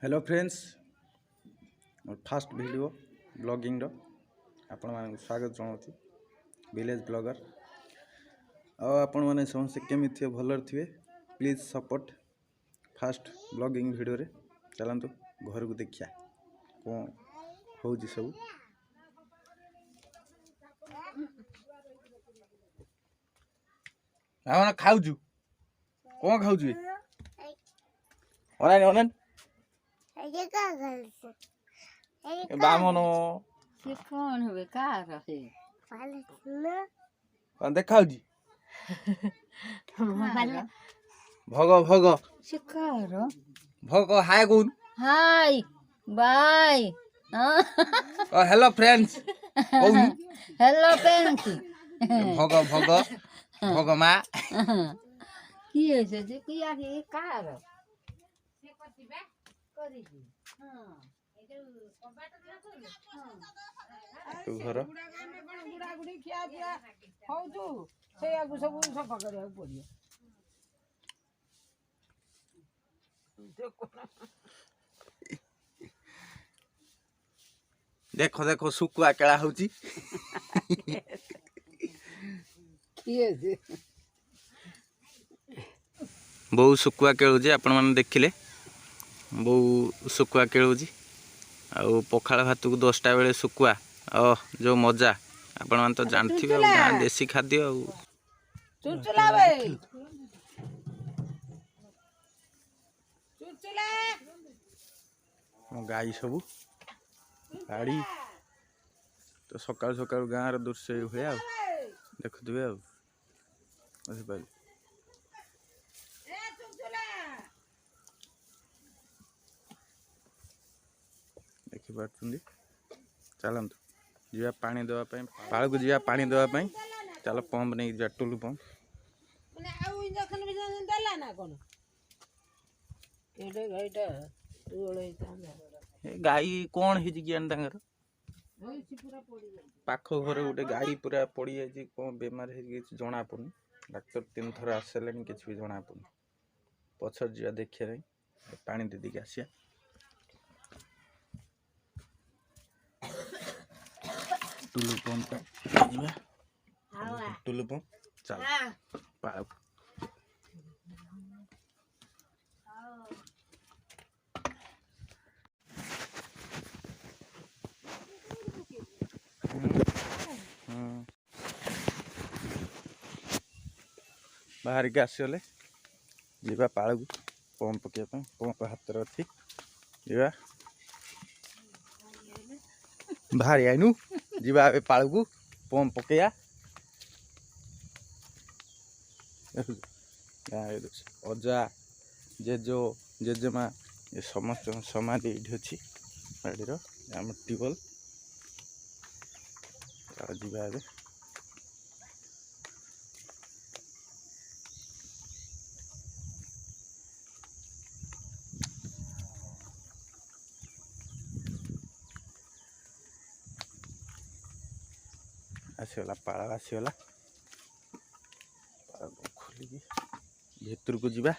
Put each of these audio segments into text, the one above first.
Hello friends मोर fast video blogging आपण मान स्वागत जनावती विलेज ब्लॉगर आपण मैंने समस्त केमी थे भलर थे please support fast blogging video रे चलतु घर को देखिया कौन हो सब खाऊ कौन खाऊ अनान अनान बामन ये कौन हुए का रहे देखा भग भग शिकार भग हाय कौन hi bye hello friends hello friends भग भग भग मा की होइसे जे की आके कार से करतिबे करी हां तू घर गुड़ा गुड़ी खिया पिया हो तू से आगु सब सफा करिया पड़ियो देखो देखो सुकुआ केला होची किए जे बहु सुकुआ केळुजी आपण माने देखिले बहु सुकुआ केळुजी आ पखाळ भात को 10टा बेले सुकुआ जो मजा आपण मान तो जानथिबे गां देसी खाद्य चुचुला बे चुचुला गाई सब गाड़ी तो सकाल सकाल गाँव दृश्य हुए आ देखुए आ देखिपार चलतु जा पानी देवाई पाल को जा पानी देवाई चल पंप नहीं जा टुलु पंप गाई कौन है पाख घर गोटे गाई पूरा पड़ जाए कौन बेमार जना पड़नी डाक्तर 3 थर आसले कि भी जना पड़नी पछर जा देखिए पानी दे दी आसिया टुलु पंप टुलु पंप चल पाओ बाहर के आसगले जीवा पाड़ को पंप पकड़ पंप हाथ अच्छी जीवा बाहर आईनु जीवा पाड़ को पंप पकड़ा अजा जेजो जेजेमा ये समस्त समाधि ये अच्छी बाड़ीर आम ट्यूबल जीवा आसगला पाड़ आसगला खोलिक भीतर को जीवा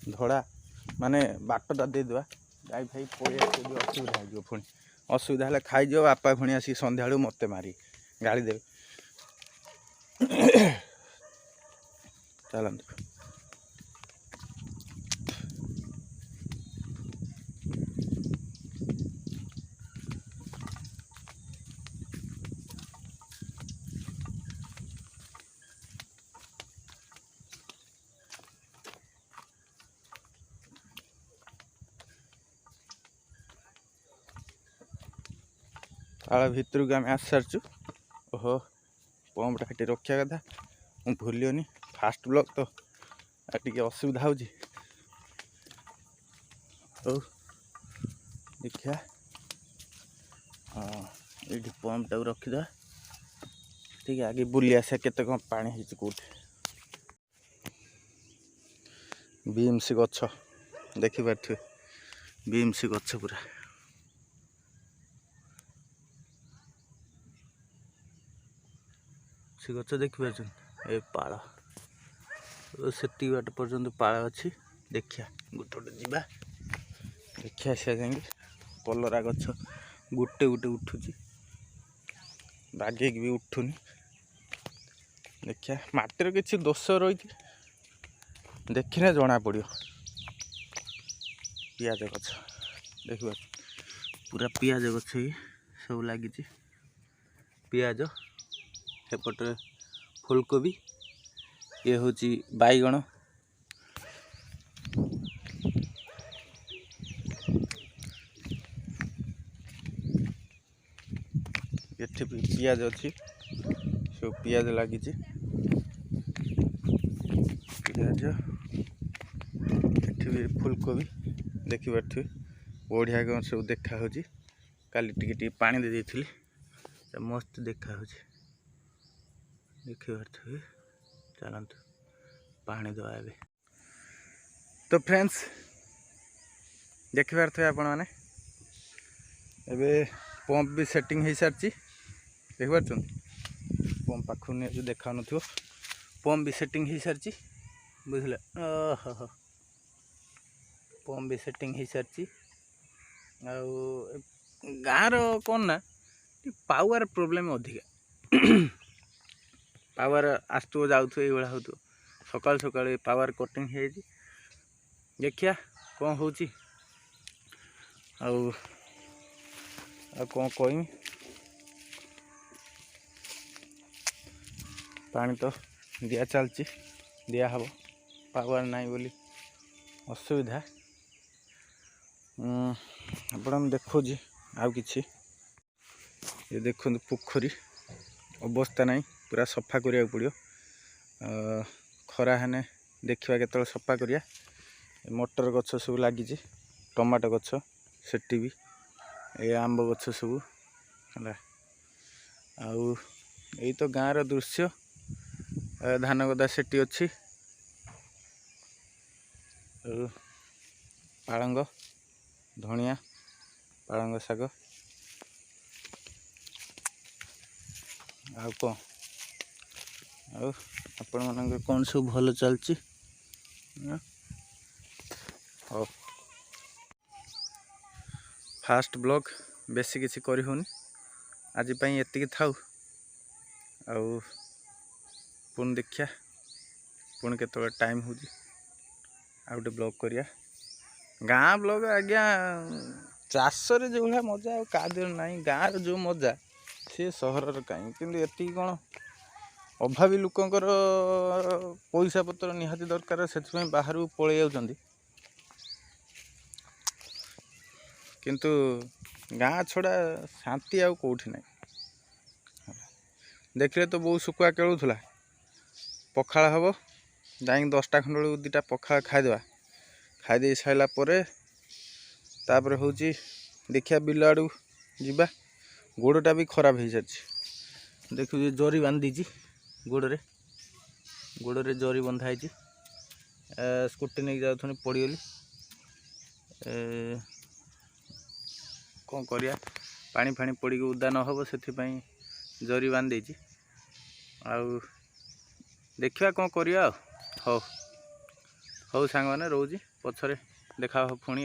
धड़ा माने बाटटा देदेवा गाई भाई पड़े असुविधा हो पुणी असुविधा है खाईज बापा पुणी आसिक सन्ध्या मत मारी गाड़ी दे चलत पाला भितर को आम आस सारचु ओहो पंपटा ये रखा कथा मुझे भूलियोनी फास्ट ब्लॉग तो टी असुविधा हो देखा हाँ ये पंपटा रखीद ठीक आगे बुली आसा केते कौन पानी कौट बीएमसी गछ देखिपारे बीएमसी गछ पूरा से गछ देखिपार ए पाड़ से बाट पर्यंत पाड़ अच्छी देखिया गोटे गोटे जीवा देखिया से जाएंगे कलरा गछ गोटे गोटे उठुची बागेक भी उठुनी देखिया माटीर किसी दोष रही देखने जना पड़ो पियाज गछ देखिए पूरा पियाज गछ ही सब लगी पियाज एपटे फुलकोबी ये हूँ बैगण ये भी पियाज अच्छी सब पियाज लगी पियाज ये फुलकोबी देखिपे बढ़िया कौन सब देखा काली टिके पानी दे देती मस्त देखा देखिपे चलतु पानी दवा ए तो फ्रेंड्स देखिपे आपण मैंने एबे पंप भी सेटिंग हो सारी देखिपार पंप पाखु नहीं देखा न पंप भी सेटिंग हो सारी बुझे ओह पंप भी सेटिंग हो सारी गाँव कौन ना पावर प्रोब्लेम अधिका पावर आसु जाऊ ये हो सका सका पावर कटिंग हो देखिया कौन हो कौन कहमी पानी तो दिया चलती दिया हब पावर नहीं बोली असुविधा आपण देखो आउ कि ये देखो पोखरी अवस्था नहीं पूरा सफा करिया पड़ो खरा हेने देखा के सफा करिया मटर गछ सब लगी टमाटो गछ सेठी भी ये आंब गछ सब है आउ यही तो गाँव दृश्य धान गदा सेठी अच्छी पालंग धनिया पालंग शाग आउ कौन आपण मान कौन सब भल चलची हो फास्ट ब्लॉग बेसी किसी करी होनी आज पई एतिकी थाउ आउ पुन देखिया पुन केतबे टाइम हो आउटे ब्लॉग करिया गाँ ब्लॉग आज्ञा चाष जो भाया मजा आ नहीं गाँव जो मजा सी सहर कहीं कि कौन अभावी लोकंकर पैसा पत्र निहाती दरकार से बाहर पलि जाउछंती किंतु गाँ छड़ा शांति आउ कौटी ना देखले तो बहुत सुकुआ केलुला पखाड़ हम जा 10टा खंड बेलू 2टा पखाड़ खाईदेवा खाईदे सारापर तापर हूँ देखिया बिल आड़ू जीवा गोड़टा भी खराब हो सारी देखिए जरी बांधी गोड़े जरी बंधाई स्कूटी नहीं जाऊँ पड़गली कौन करिया पानी फाणी पड़ी उदा न हम से जरी बांधी आउ देखा कौन करिया हौ हौ सांग मैंने रोजी पछरे देखा पुणी।